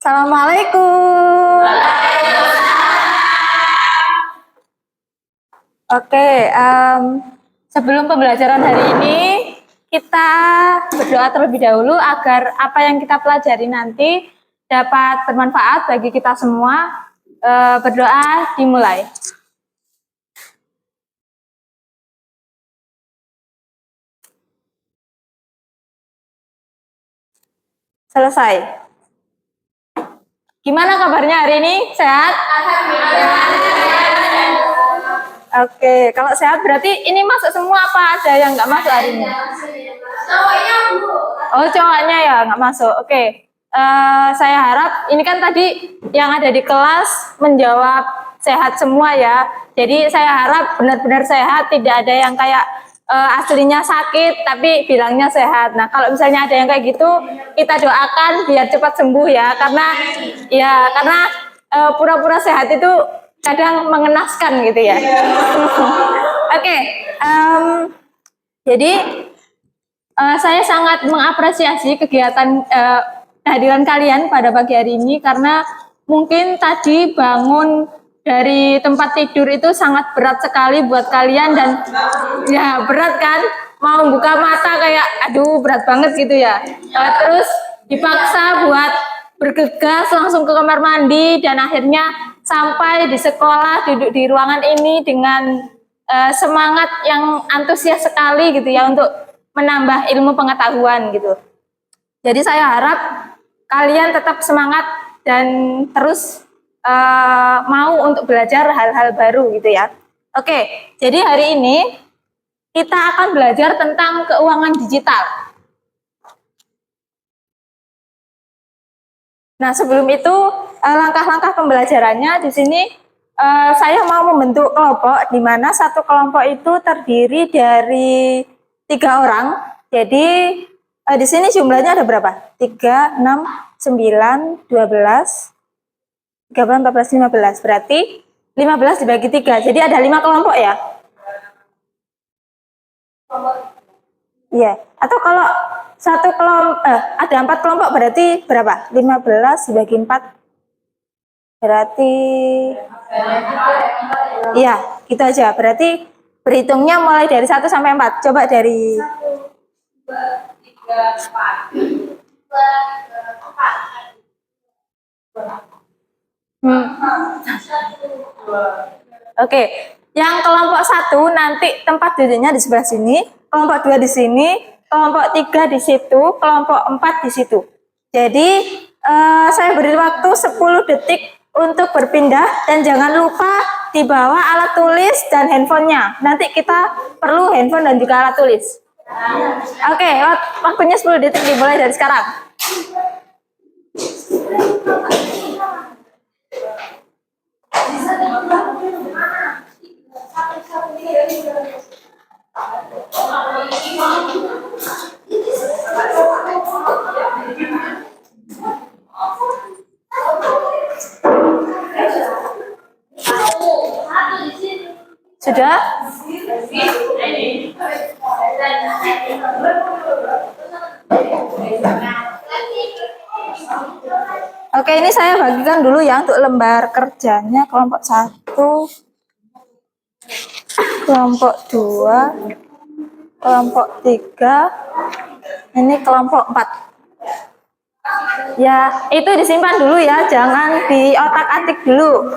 Assalamualaikum. Oke, sebelum pembelajaran hari ini, kita berdoa terlebih dahulu agar apa yang kita pelajari nanti dapat bermanfaat bagi kita semua. Berdoa dimulai. Selesai. Gimana kabarnya hari ini? Sehat? Oke, kalau sehat berarti ini masuk semua apa ada yang nggak masuk hari ini? Cowoknya, Bu. Oh, cowoknya ya nggak masuk. Oke. Saya harap ini kan tadi yang ada di kelas menjawab sehat semua ya. Jadi saya harap benar-benar sehat, tidak ada yang kayak aslinya sakit tapi bilangnya sehat. Nah, kalau misalnya ada yang kayak gitu, kita doakan biar cepat sembuh ya. Karena pura-pura sehat itu kadang mengenaskan gitu ya. Oke. Jadi saya sangat mengapresiasi kegiatan kehadiran kalian pada pagi hari ini karena mungkin tadi bangun dari tempat tidur itu sangat berat sekali buat kalian dan ya berat kan, mau buka mata kayak aduh berat banget gitu ya. Terus dipaksa buat bergegas langsung ke kamar mandi dan akhirnya sampai di sekolah duduk di ruangan ini dengan semangat yang antusias sekali gitu ya untuk menambah ilmu pengetahuan gitu. Jadi saya harap kalian tetap semangat dan terus mau untuk belajar hal-hal baru gitu ya. Oke, jadi hari ini kita akan belajar tentang keuangan digital. Nah, sebelum itu langkah-langkah pembelajarannya di sini saya mau membentuk kelompok di mana satu kelompok itu terdiri dari 3 orang. Jadi di sini jumlahnya ada berapa? 3, 6, 9, 12, 13, 14, 15. Berarti 15 dibagi 3. Jadi ada 5 kelompok ya? Iya. Atau kalau satu kelompok ada 4 kelompok berarti berapa? 15 dibagi 4 berarti iya, gitu aja. Berarti berhitungnya mulai dari 1 sampai 4. Coba dari 1, 2, 3, 4. 2, 3, 4. Oke. Yang kelompok 1 nanti tempat duduknya di sebelah sini, kelompok 2 di sini, kelompok 3 di situ, kelompok 4 di situ. Jadi saya beri waktu 10 detik untuk berpindah dan jangan lupa dibawa alat tulis dan handphonenya. Nanti kita perlu handphone dan juga alat tulis. Oke, waktunya 10 detik dimulai dari sekarang. Sudah? Oke, ini saya bagikan dulu ya untuk lembar kerjanya. Kelompok 1, kelompok 2, kelompok 3, ini kelompok 4. Ya, itu disimpan dulu ya, jangan di otak-atik dulu.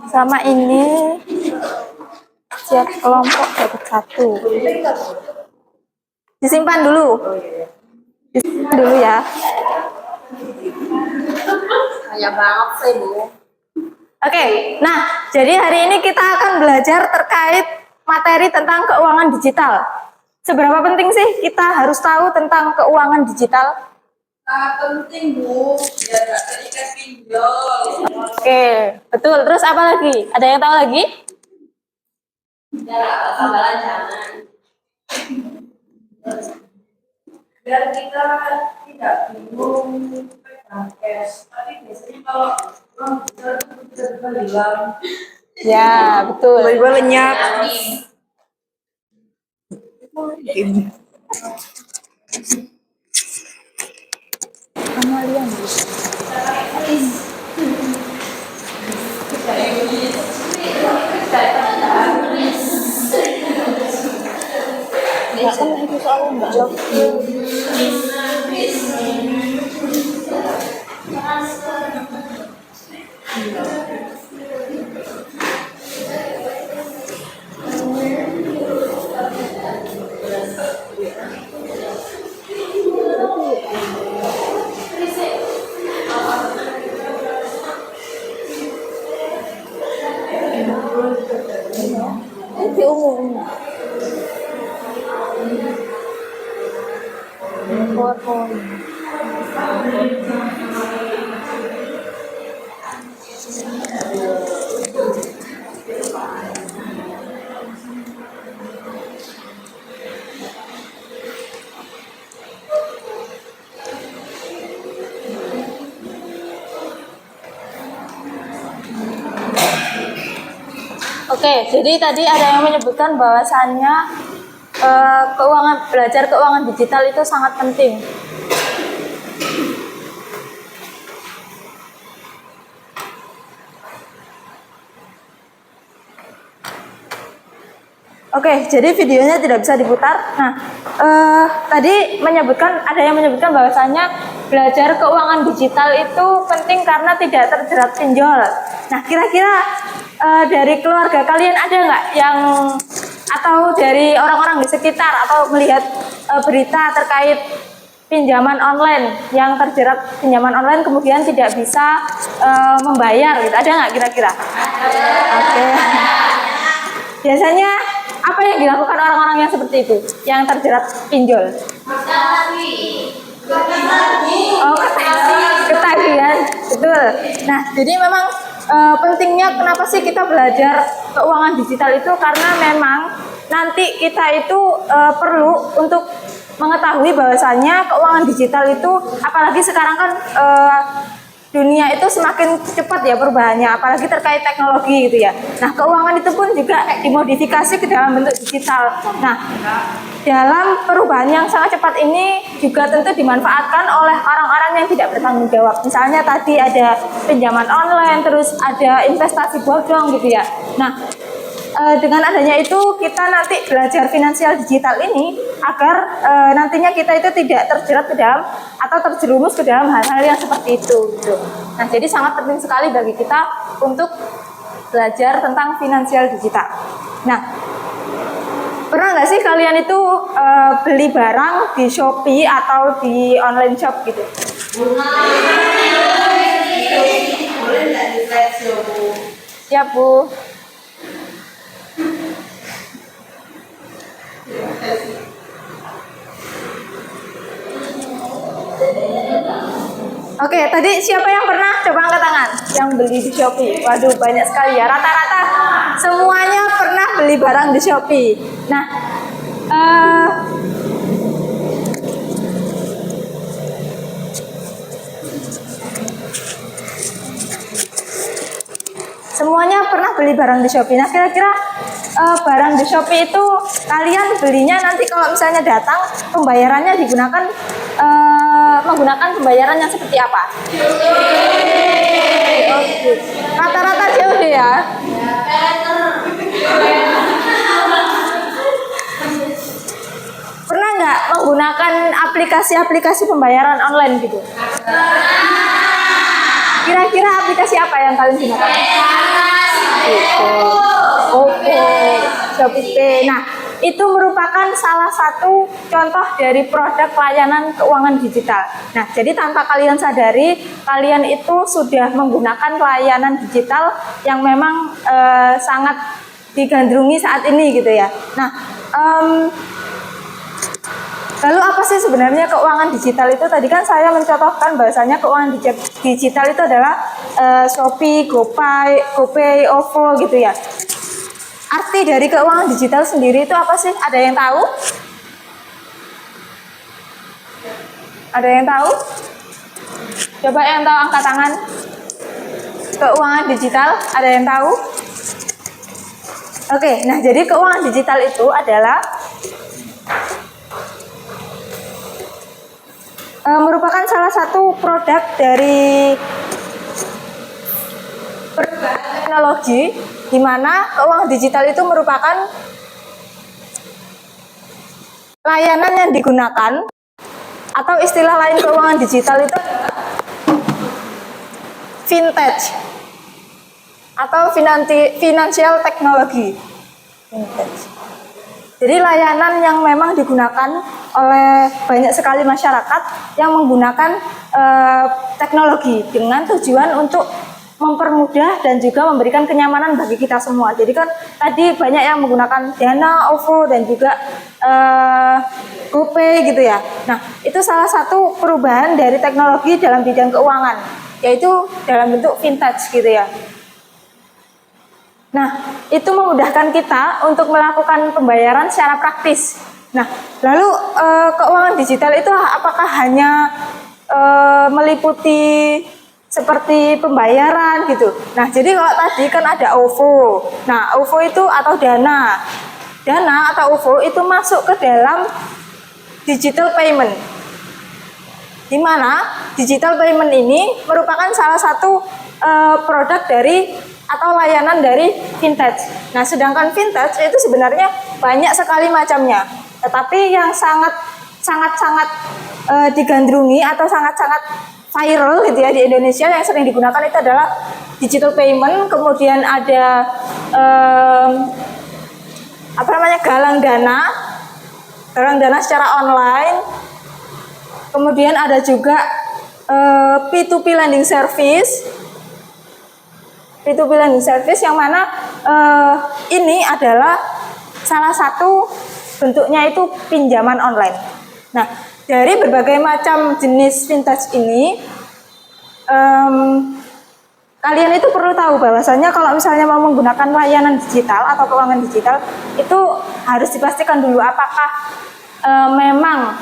Sama ini siap kelompok dapat 1. Disimpan dulu. Disimpan dulu ya. Kayak banget sih, Bu. Oke, nah jadi hari ini kita akan belajar terkait materi tentang keuangan digital. Seberapa penting sih kita harus tahu tentang keuangan digital? Penting, Bu. Biar nggak terikat pinjol. Oke, betul. Terus apa lagi? Ada yang tahu lagi? Biar nggak ketinggalan jangan. Biar kita tidak bingung pegang cash. Tapi biasanya kalau uang besar itu bisa hilang. Ya, betul. Banyak. enggak loh. Itu umum. Oke, jadi tadi ada yang menyebutkan bahwasannya belajar keuangan digital itu sangat penting. Oke, jadi videonya tidak bisa diputar. Nah, tadi ada yang menyebutkan bahwasannya belajar keuangan digital itu penting karena tidak terjerat pinjol. Nah, kira-kira dari keluarga kalian ada nggak yang atau dari orang-orang di sekitar atau melihat berita terkait pinjaman online yang terjerat pinjaman online kemudian tidak bisa membayar gitu? Ada nggak kira-kira? Oke. Biasanya apa yang dilakukan orang-orang yang seperti itu, yang terjerat pinjol? Oh, ketagihan, betul. Nah, jadi memang pentingnya kenapa sih kita belajar keuangan digital itu karena memang nanti kita itu perlu untuk mengetahui bahwasannya keuangan digital itu apalagi sekarang kan dunia itu semakin cepat ya perubahannya, apalagi terkait teknologi gitu ya. Nah, keuangan itu pun juga dimodifikasi ke dalam bentuk digital. Nah, dalam perubahan yang sangat cepat ini juga tentu dimanfaatkan oleh orang-orang yang tidak bertanggung jawab. Misalnya tadi ada pinjaman online, terus ada investasi bodong gitu ya. Nah, dengan adanya itu kita nanti belajar finansial digital ini agar nantinya kita itu tidak terjerat ke dalam atau terjerumus ke dalam hal-hal yang seperti itu gitu. Nah, jadi sangat penting sekali bagi kita untuk belajar tentang finansial digital. Nah, pernah nggak sih kalian itu beli barang di Shopee atau di online shop gitu? Boleh nggak di slideshow? Siap, Bu. Oke, tadi siapa yang pernah? Coba angkat tangan yang beli di Shopee. Waduh, banyak sekali ya. Rata-rata semuanya pernah beli barang di Shopee. Nah, semuanya pernah beli barang di Shopee. Nah, kira-kira barang di Shopee itu kalian belinya nanti kalau misalnya datang pembayarannya menggunakan pembayaran yang seperti apa? Oke. Rata-rata COD ya. Pernah nggak menggunakan aplikasi-aplikasi pembayaran online gitu? Kira-kira aplikasi apa yang kalian gunakan? Oke, Shopee. Nah, itu merupakan salah satu contoh dari produk layanan keuangan digital. Nah, jadi tanpa kalian sadari, kalian itu sudah menggunakan layanan digital yang memang sangat digandrungi saat ini gitu ya. Nah, lalu apa sih sebenarnya keuangan digital itu? Tadi kan saya mencontohkan bahasanya keuangan digital itu adalah Shopee, GoPay, OVO gitu ya. Arti dari keuangan digital sendiri itu apa sih? Ada yang tahu? Ada yang tahu? Coba yang tahu angkat tangan. Keuangan digital, ada yang tahu? Oke, nah jadi keuangan digital itu adalah merupakan salah satu produk dari teknologi di mana keuangan digital itu merupakan layanan yang digunakan atau istilah lain keuangan digital itu adalah vintage atau financial technology. Vintage. Jadi layanan yang memang digunakan oleh banyak sekali masyarakat yang menggunakan teknologi dengan tujuan untuk mempermudah dan juga memberikan kenyamanan bagi kita semua. Jadi kan tadi banyak yang menggunakan Dana, OVO dan juga GoPay gitu ya. Nah, itu salah satu perubahan dari teknologi dalam bidang keuangan, yaitu dalam bentuk vintage gitu ya. Nah, itu memudahkan kita untuk melakukan pembayaran secara praktis. Nah, lalu keuangan digital itu apakah hanya meliputi seperti pembayaran gitu. Nah, jadi kalau tadi kan ada OVO. Nah, OVO itu atau Dana atau OVO itu masuk ke dalam digital payment. Di mana digital payment ini merupakan salah satu produk dari atau layanan dari vintage. Nah, sedangkan vintage itu sebenarnya banyak sekali macamnya. Tetapi yang sangat digandrungi atau sangat viral gitu ya di Indonesia yang sering digunakan itu adalah digital payment, kemudian ada galang dana secara online, kemudian ada juga P2P lending service yang mana ini adalah salah satu bentuknya itu pinjaman online. Nah, dari berbagai macam jenis vintage ini, kalian itu perlu tahu bahwasanya kalau misalnya mau menggunakan layanan digital atau keuangan digital, itu harus dipastikan dulu apakah memang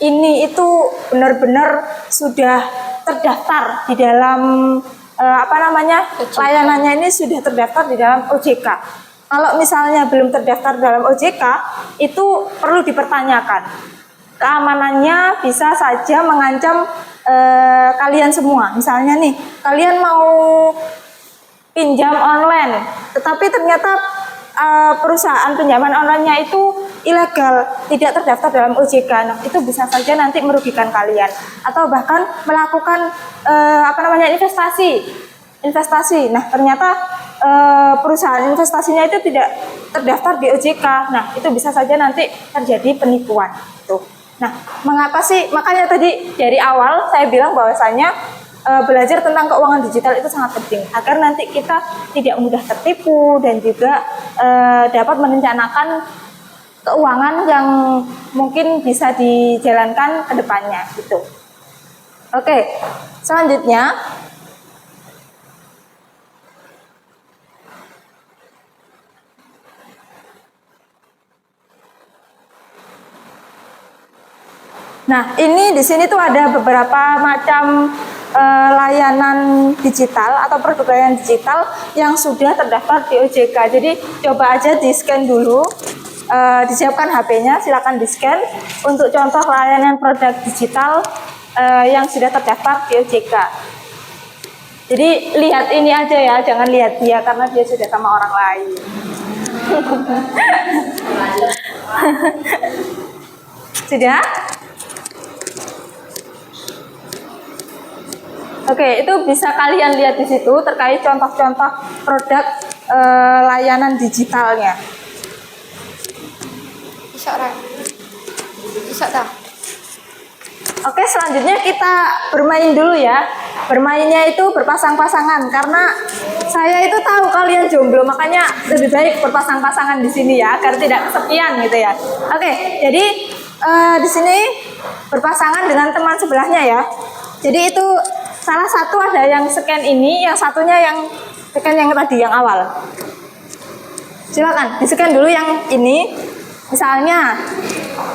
ini itu benar-benar sudah terdaftar di dalam layanannya ini sudah terdaftar di dalam OJK. Kalau misalnya belum terdaftar dalam OJK, itu perlu dipertanyakan. Keamanannya bisa saja mengancam kalian semua. Misalnya nih, kalian mau pinjam online, tetapi ternyata perusahaan pinjaman online-nya itu ilegal, tidak terdaftar dalam OJK. Nah, itu bisa saja nanti merugikan kalian, atau bahkan melakukan investasi. Nah, ternyata perusahaan investasinya itu tidak terdaftar di OJK. Nah, itu bisa saja nanti terjadi penipuan. Tuh. Nah, makanya tadi dari awal saya bilang bahwasanya belajar tentang keuangan digital itu sangat penting agar nanti kita tidak mudah tertipu dan juga dapat merencanakan keuangan yang mungkin bisa dijalankan ke depannya gitu. Oke, selanjutnya nah, ini di sini tuh ada beberapa macam layanan digital atau produk layanan digital yang sudah terdaftar di OJK. Jadi coba aja di-scan dulu, disiapkan HP-nya, silakan di-scan untuk contoh layanan produk digital yang sudah terdaftar di OJK. Jadi lihat ini aja ya, jangan lihat dia karena dia sudah sama orang lain. Sudah? Oke, itu bisa kalian lihat di situ terkait contoh-contoh produk layanan digitalnya. Bisa dah. Oke, selanjutnya kita bermain dulu ya. Bermainnya itu berpasang-pasangan karena saya itu tahu kalian jomblo, makanya lebih baik berpasang-pasangan di sini ya agar tidak kesepian gitu ya. Oke, jadi di sini berpasangan dengan teman sebelahnya ya. Jadi itu salah satu ada yang scan ini, yang satunya yang scan yang tadi yang awal. Silakan di-scan dulu yang ini. Misalnya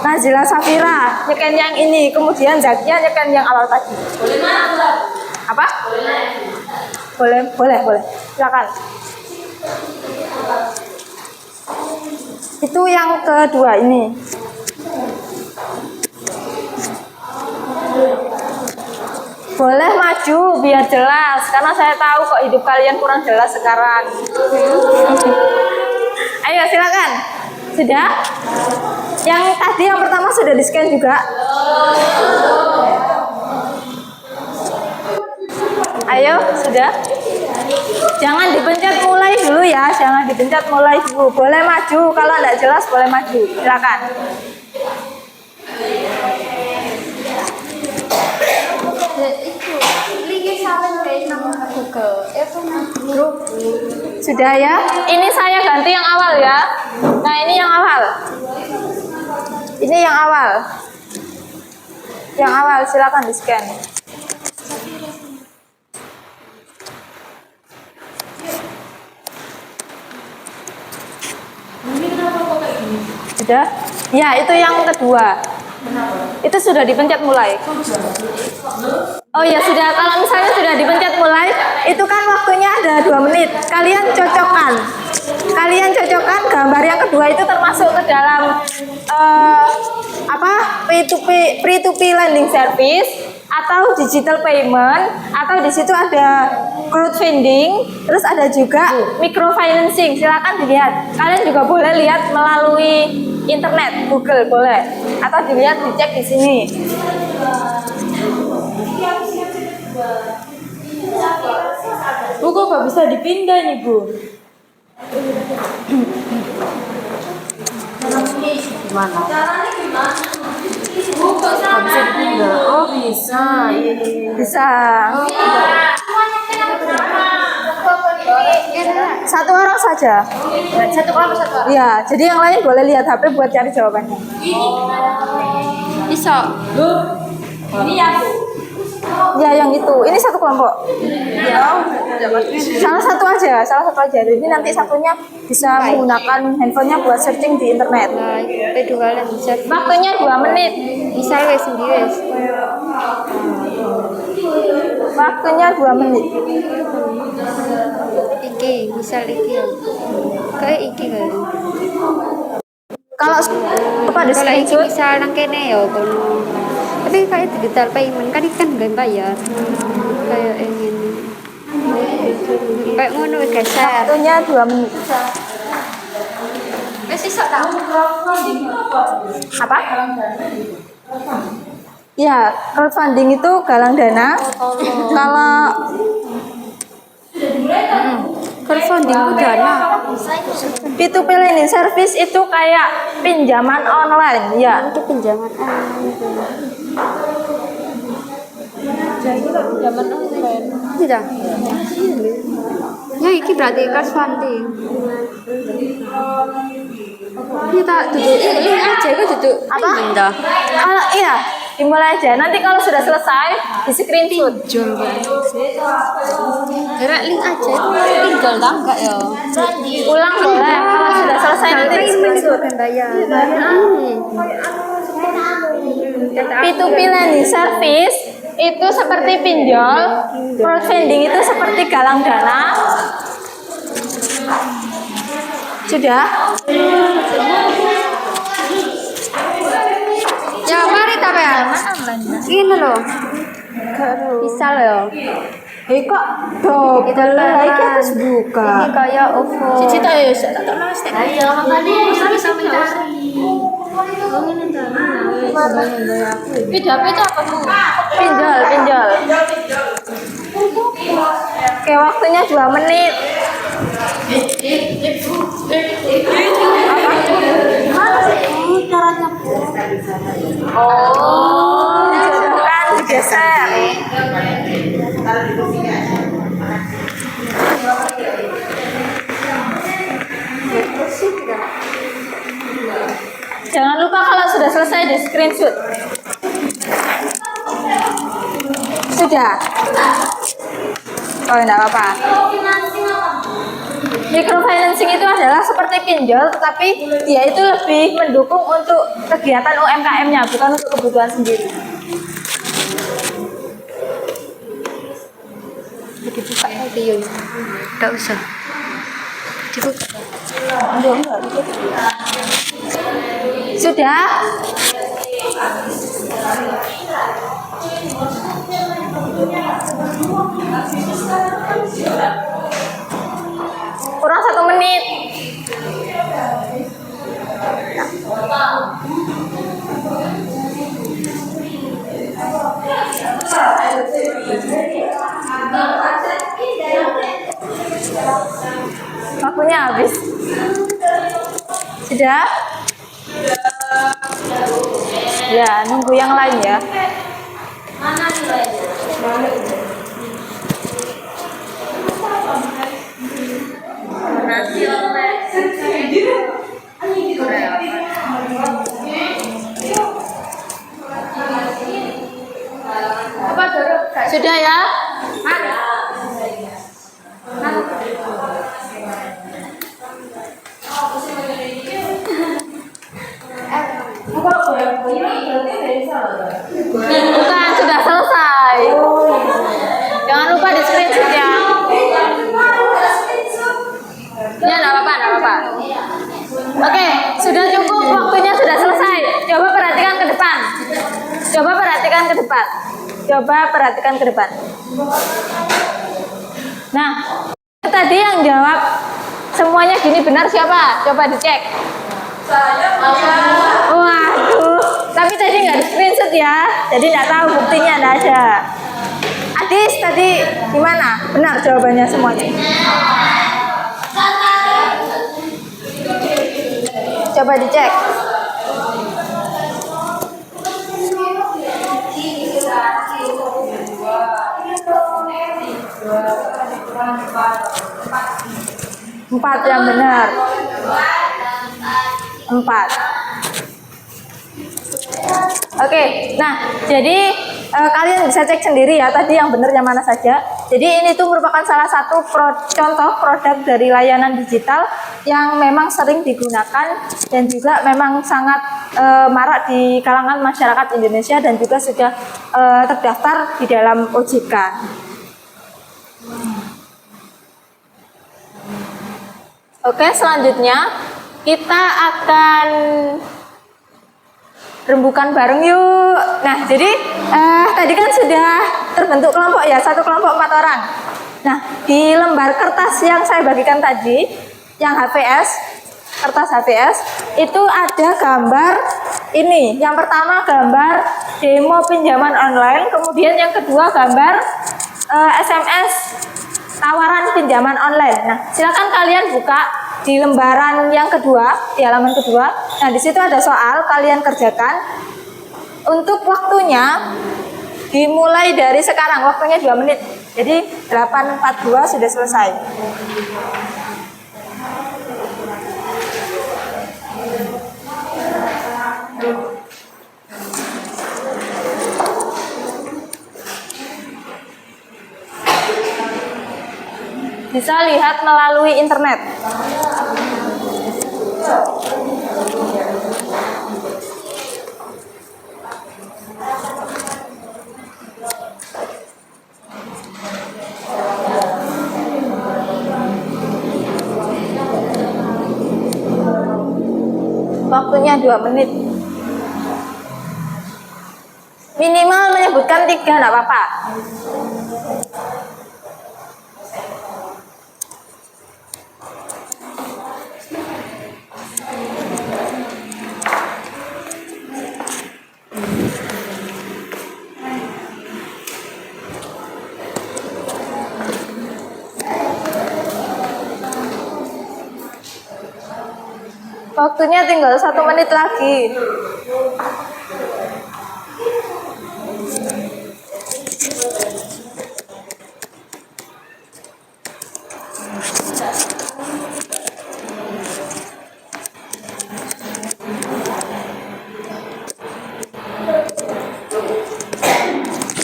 Nazila Safira nyekan yang ini, kemudian Zakia nyekan yang awal tadi. Boleh mana? Apa? Boleh. Silakan. Itu yang kedua ini. Boleh maju biar jelas, karena saya tahu kok hidup kalian kurang jelas sekarang. Ayo silakan. Sudah? Yang tadi yang pertama sudah di-scan juga? Ayo, sudah? Jangan dipencet mulai dulu ya, jangan dipencet mulai dulu. Boleh maju, kalau tidak jelas boleh maju. Silakan. Sudah ya? Ini saya ganti yang awal ya. Nah, ini yang awal. Ini yang awal. Yang awal, silakan di-scan. Sudah? Ya, itu yang kedua. Itu sudah dipencet mulai. Oh ya sudah, kalau misalnya sudah dipencet mulai, itu kan waktunya ada 2 menit. Kalian cocokkan gambar yang kedua itu termasuk ke dalam free to pay lending service atau digital payment, atau di situ ada crowdfunding, terus ada juga microfinancing. Silakan dilihat. Kalian juga boleh lihat melalui internet, Google boleh, atau dilihat dicek di sini. Bu, kok nggak bisa dipindah nih, Bu? Gimana? Caranya gimana? Bu, kok Nggak bisa dipindah. Oh bisa. Iya. Bisa. Satu orang saja. satu orang satu orang. Iya, jadi yang lain boleh lihat HP buat cari jawabannya. Bisa. Bu, ini ya. Ya, yang itu. Ini satu kelompok. Salah satu aja. Jadi nanti satunya bisa menggunakan handphonenya buat searching di internet. Nah, itu kalian bisa. Waktunya 2 menit. Bisa wes sendiri. Waktunya 2 menit. Iki, misal iki. Kayak iki kan. Kalau pada Kalau iki screenshot, misal nang kene ya kono. Tapi kayak digital payment kan ikan gak bayar. Kayak ini. Kayak ngono wis geser. waktunya 2 menit. Wis iso ta? Apa? Ya, crowdfunding itu galang dana. Kalau Crowdfunding ku dana. P2P lending service itu kayak pinjaman online, ya. Itu pinjaman online. Zaman online. Tidak. Ya iki berarti crowdfunding. Kita duduk ini aja kok duduk Apa? pindah. Kalau iya, dimulai aja. Nanti kalau sudah selesai, di screenshot. Jual kan. Gerak link aja itu tinggal tak enggak ya? Ulang boleh. Kalau sudah selesai nanti di screenshot. Bayar. P2P lending service itu seperti pinjol, crowdfunding itu seperti galang dana. Sudah? Ya mari ta ya. Ini loh. Bisa loh. Kok double lagi harus buka. Ini kayak OVO. Cici tak ya, tak tahu mas. Ayo, makanya bisa mencari. Pindah apa tuh? Pinjol. Oke, waktunya 2 menit. Oh, dijodohkan, digeser. Jangan lupa kalau sudah selesai di screenshot. Sudah. Oh, enggak apa-apa. Microfinancing itu adalah seperti pinjol, tetapi dia itu lebih mendukung untuk kegiatan UMKM-nya, bukan untuk kebutuhan sendiri. Dibuka video. Enggak usah. Dibuka. Sudah? Kurang 1 menit. Waktunya habis. Sudah? Ya, nunggu yang lain ya. Sudah ya? Bukan, sudah selesai. Jangan lupa di screenshot ya. Ya, enggak apa-apa, enggak apa-apa. Oke, sudah cukup, waktunya sudah selesai. Coba perhatikan ke depan. Coba perhatikan ke depan. Coba perhatikan ke depan. Nah, tadi yang jawab semuanya gini benar siapa? Coba dicek. Waduh, tapi tadi nggak di screenshot ya, jadi nggak tahu buktinya nggak ada. Adis tadi gimana? Benar jawabannya semuanya. Coba dicek. Empat yang benar. 4. Oke, nah jadi kalian bisa cek sendiri ya tadi yang benar yang mana saja. Jadi ini tuh merupakan salah satu contoh produk dari layanan digital yang memang sering digunakan dan juga memang sangat marak di kalangan masyarakat Indonesia dan juga sudah terdaftar di dalam OJK. Oke, selanjutnya kita akan rembukan bareng yuk. Nah, jadi tadi kan sudah terbentuk kelompok ya, satu kelompok 4 orang. Nah, di lembar kertas yang saya bagikan tadi, yang HVS, kertas HVS, itu ada gambar ini. Yang pertama gambar demo pinjaman online, kemudian yang kedua gambar SMS tawaran pinjaman online. Nah, silakan kalian buka di lembaran yang kedua, di halaman kedua. Nah, di situ ada soal, kalian kerjakan. Untuk waktunya dimulai dari sekarang, waktunya 2 menit. Jadi 8.42 sudah selesai. Bisa lihat melalui internet. Waktunya 2 menit. Minimal menyebutkan 3, enggak apa-apa. Waktunya tinggal 1 menit lagi.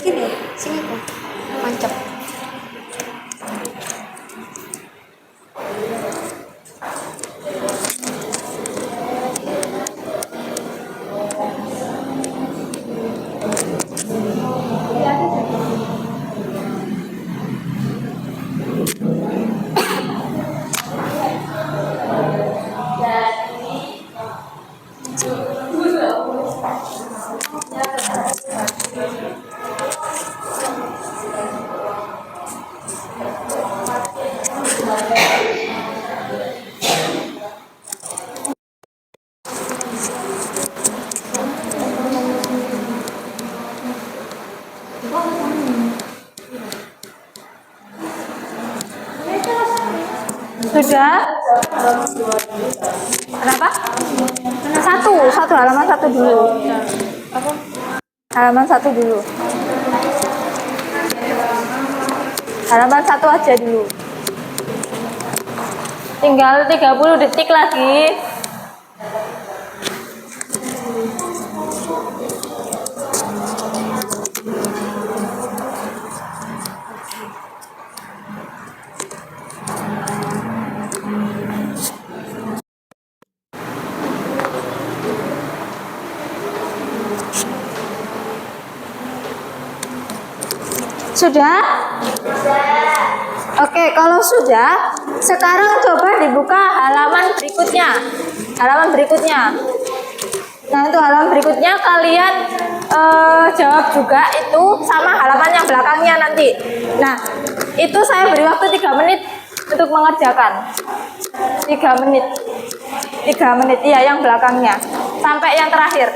Sini, sini kok. Mancap. Sudah? Kenapa? Satu halaman satu dulu. Halaman satu dulu. Halaman satu aja dulu. Tinggal 30 detik lagi. Sudah? Oke, kalau sudah, sekarang coba dibuka halaman berikutnya. Halaman berikutnya. Nah, untuk halaman berikutnya kalian jawab juga itu sama halaman yang belakangnya nanti. Nah, itu saya beri waktu 3 menit untuk mengerjakan. 3 menit. 3 menit, iya yang belakangnya. Sampai yang terakhir.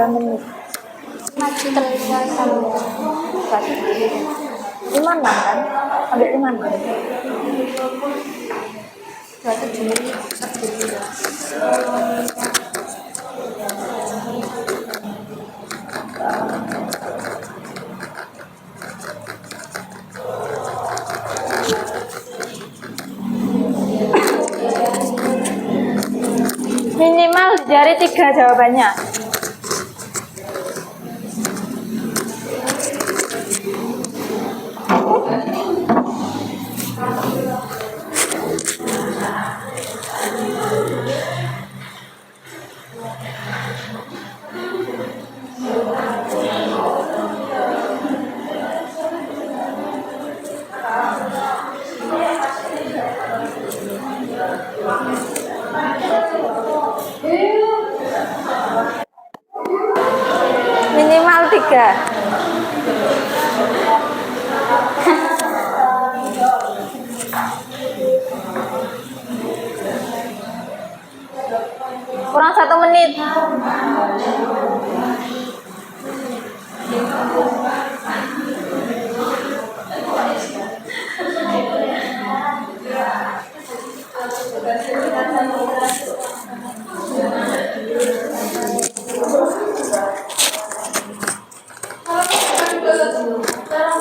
Menit. Masih terlihat sama Iman kan? Ambil iman. 27 menit. Minimal dari 3 jawabannya. Minimal 3. Kurang 1 menit.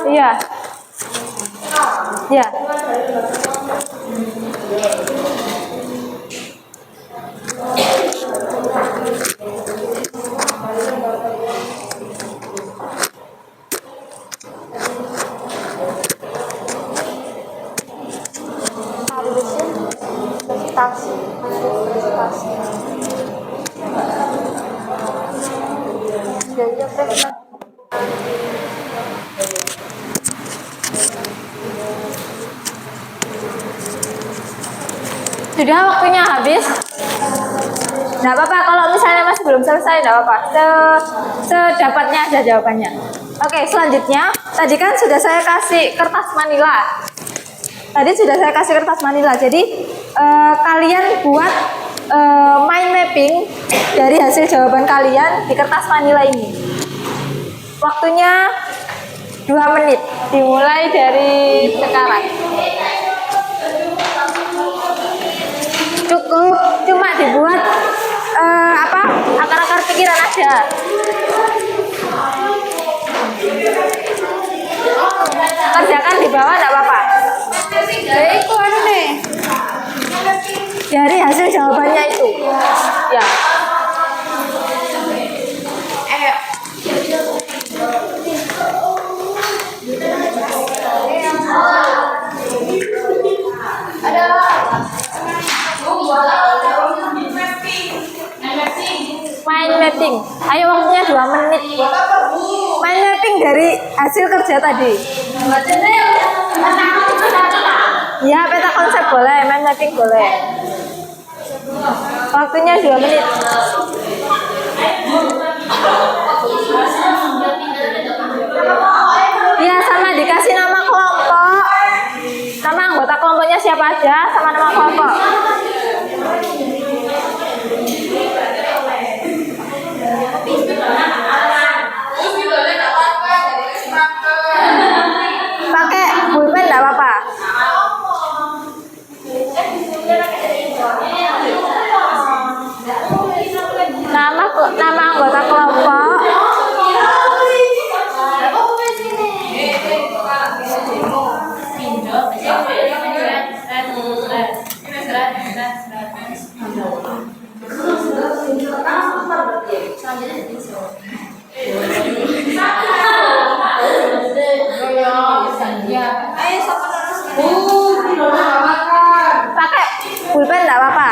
Iya. Iya. Sudah waktunya habis. Nggak apa-apa kalau misalnya masih belum selesai, nggak apa-apa. Sedapatnya aja jawabannya. Oke, selanjutnya tadi kan sudah saya kasih kertas manila. Jadi kalian buat mind mapping dari hasil jawaban kalian di kertas manila ini. Waktunya 2 menit, dimulai dari sekarang. Cukup cuma dibuat akar-akar pikiran aja. Kerjakan di bawah enggak apa-apa. Itu anu nih. Dari hasil jawabannya itu. Ya. Mind mapping. Ayo waktunya 2 menit. Main mapping dari hasil kerja tadi. Ya, peta konsep boleh, main mapping boleh. Waktunya 2 menit. Ya, sama dikasih nama kelompok. Nama anggota kelompoknya siapa aja, sama nama kelompok. Pakai pulpen enggak apa-apa. Nama anggota kelompok. Pakai pulpen enggak apa-apa.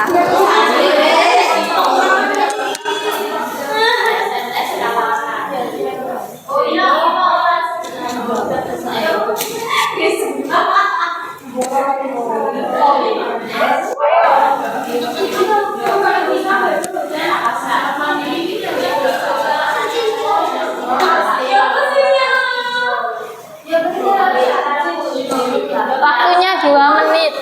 Waktunya 2 menit.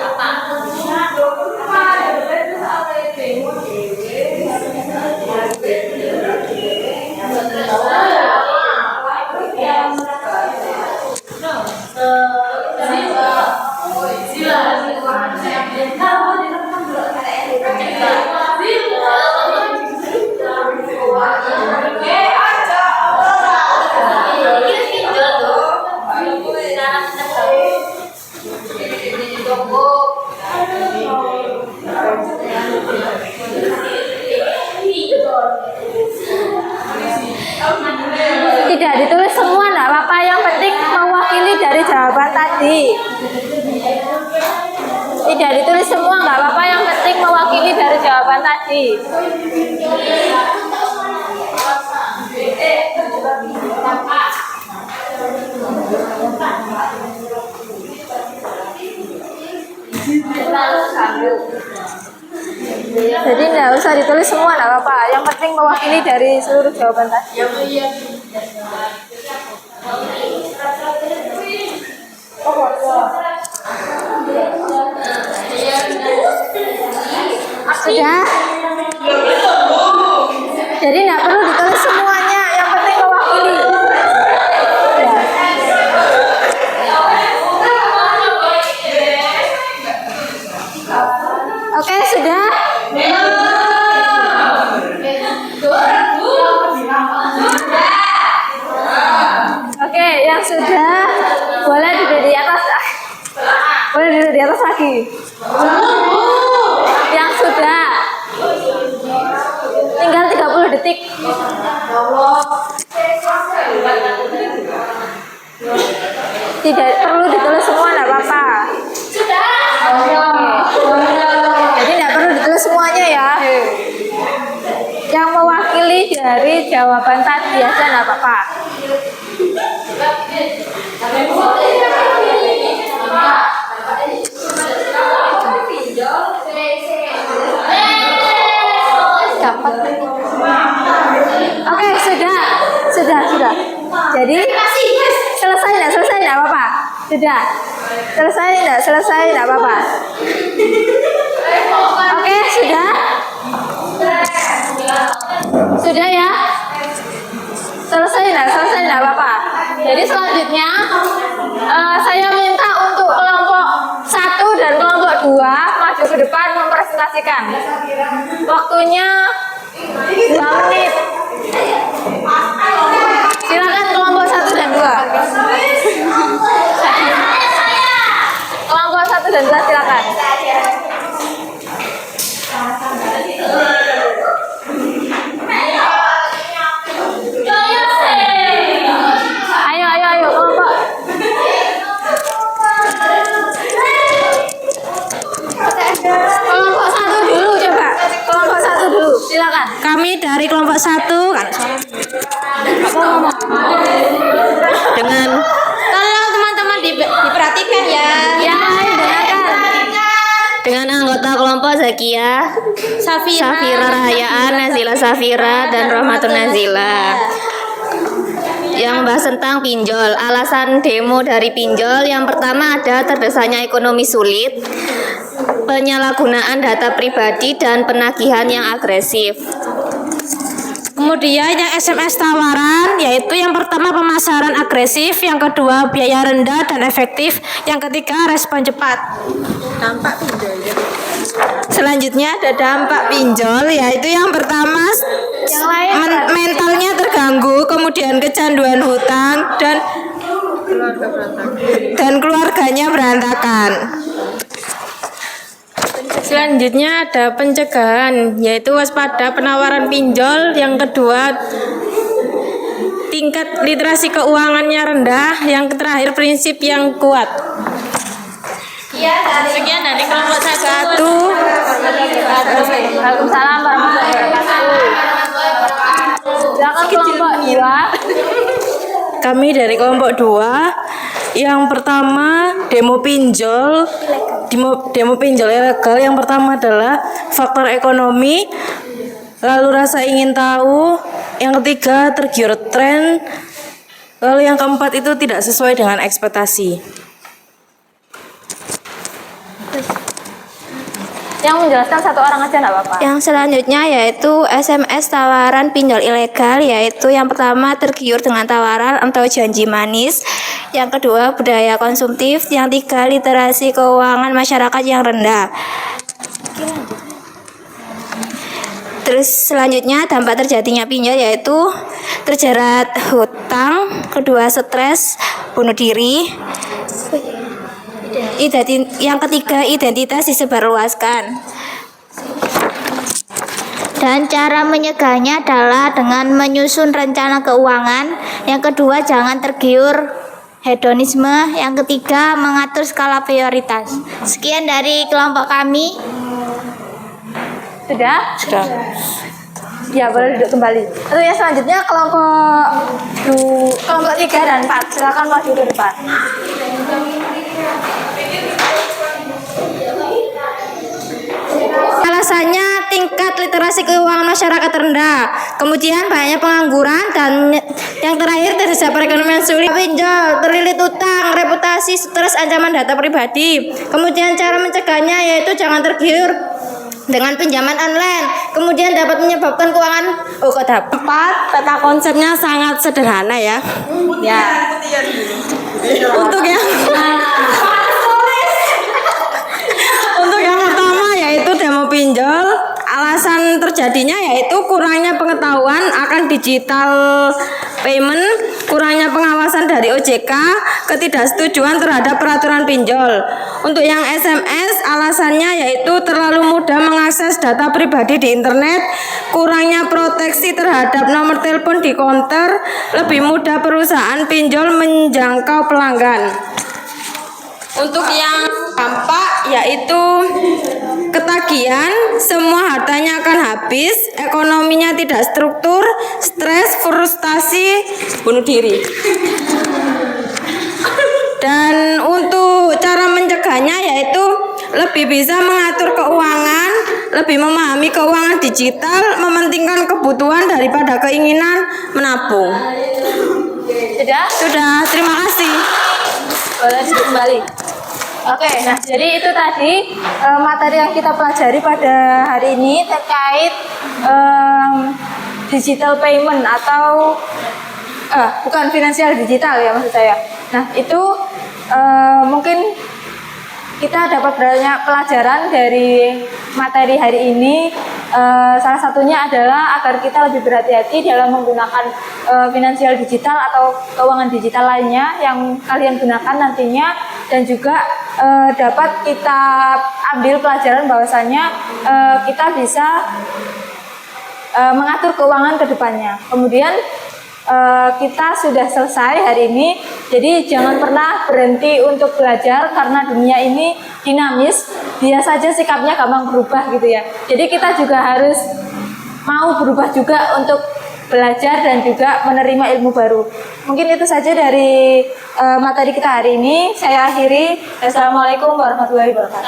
Tidak ditulis semua enggak apa-apa, yang penting mewakili dari jawaban tadi. Tidak ditulis semua enggak apa-apa, yang penting mewakili dari jawaban tadi. Jadi enggak usah ditulis semua enggak apa-apa, yang penting mewakili dari seluruh jawaban tadi. Sudah? Jadi enggak perlu ditulis semuanya, yang penting mewakili. Oke, sudah? Oke, yang sudah boleh duduk di atas. Boleh duduk di atas lagi. Yang sudah tinggal 30 detik. Tidak perlu ditulis semua, enggak apa-apa. Jadi tidak perlu ditulis semuanya ya. Yang mewakili dari jawaban tadi aja enggak apa-apa. Dapat. Oke, sudah. Jadi selesai enggak apa-apa. Sudah. Selesai enggak apa-apa. Oke, sudah. Sudah ya? Selesai enggak apa-apa. Jadi selanjutnya saya minta untuk kelompok 1 dan kelompok 2 maju ke depan mempresentasikan. Waktunya 2 menit. Silakan kelompok 1 dan 2. Kelompok 1 dan 2 silakan. Ayo kelompok. Kelompok 1 dulu coba. Kelompok 1 dulu silakan. Kami dari kelompok 1 kan. Kemudian anggota kelompok Zakia, Safira Rahayaan, Nazila Safira, dan Rohmatun Nazila. Yang membahas tentang pinjol. Alasan demo dari pinjol yang pertama ada terdesaknya ekonomi sulit, penyalahgunaan data pribadi, dan penagihan yang agresif. Kemudian yang SMS tawaran, yaitu yang pertama pemasaran agresif, yang kedua biaya rendah dan efektif, yang ketiga respon cepat. Dampak pinjol. Selanjutnya ada dampak pinjol, yaitu yang pertama mentalnya terganggu, kemudian kecanduan hutang dan keluarganya berantakan. Selanjutnya ada pencegahan, yaitu waspada penawaran pinjol. Yang kedua, tingkat literasi keuangannya rendah. Yang terakhir, prinsip yang kuat. Sekian dari kelompok Satu. Waalaikumsalam warahmatullahi wabarakatuh. Silakan kelompok 2. Kami dari kelompok 2. Yang pertama demo pinjol ilegal. Yang pertama adalah faktor ekonomi, lalu rasa ingin tahu, yang ketiga tergiur tren, lalu yang keempat itu tidak sesuai dengan ekspektasi. Yang menjelaskan satu orang aja enggak apa-apa. Yang selanjutnya yaitu SMS tawaran pinjol ilegal, yaitu yang pertama tergiur dengan tawaran atau janji manis, yang kedua budaya konsumtif, yang tiga literasi keuangan masyarakat yang rendah. Terus selanjutnya dampak terjadinya pinjol yaitu terjerat hutang, kedua stres, bunuh diri. Yang ketiga identitas disebarluaskan. Dan cara menyegahnya adalah dengan menyusun rencana keuangan. Yang kedua jangan tergiur hedonisme. Yang ketiga mengatur skala prioritas. Sekian dari kelompok kami. Sudah? Ya, boleh duduk kembali. Lalu yang selanjutnya kelompok 3 dan 4. Silakan maju ke depan. Alasannya tingkat literasi keuangan masyarakat rendah, kemudian banyak pengangguran, dan yang terakhir terdesak perekonomian sulit, pinjol, terlilit utang, reputasi, stres, ancaman data pribadi. Kemudian cara mencegahnya yaitu jangan tergiur dengan pinjaman online, kemudian dapat menyebabkan keuangan Peta konsepnya sangat sederhana ya. Untuk yang pertama yaitu demo pinjol. Alasan terjadinya yaitu kurangnya pengetahuan akan digital payment, kurangnya pengawasan dari OJK, ketidaksetujuan terhadap peraturan pinjol. Untuk yang SMS, alasannya yaitu terlalu mudah mengakses data pribadi di internet, kurangnya proteksi terhadap nomor telepon di counter, lebih mudah perusahaan pinjol menjangkau pelanggan. Untuk yang dampak yaitu ketagihan, semua hartanya akan habis, ekonominya tidak struktur, stres, frustasi, bunuh diri. Dan untuk cara mencegahnya yaitu lebih bisa mengatur keuangan, lebih memahami keuangan digital, mementingkan kebutuhan daripada keinginan menabung. Sudah, terima kasih. Boleh duduk kembali. Oke, nah jadi itu tadi materi yang kita pelajari pada hari ini terkait digital payment atau bukan finansial digital ya maksud saya. Nah itu mungkin kita dapat banyak pelajaran dari materi hari ini. Salah satunya adalah agar kita lebih berhati-hati dalam menggunakan finansial digital atau keuangan digital lainnya yang kalian gunakan nantinya, dan juga dapat kita ambil pelajaran bahwasannya kita bisa mengatur keuangan ke depannya. Kemudian kita sudah selesai hari ini, jadi jangan pernah berhenti untuk belajar karena dunia ini dinamis, dia saja sikapnya gampang berubah gitu ya. Jadi kita juga harus mau berubah juga untuk belajar dan juga menerima ilmu baru. Mungkin itu saja dari materi kita hari ini. Saya akhiri. Assalamualaikum warahmatullahi wabarakatuh.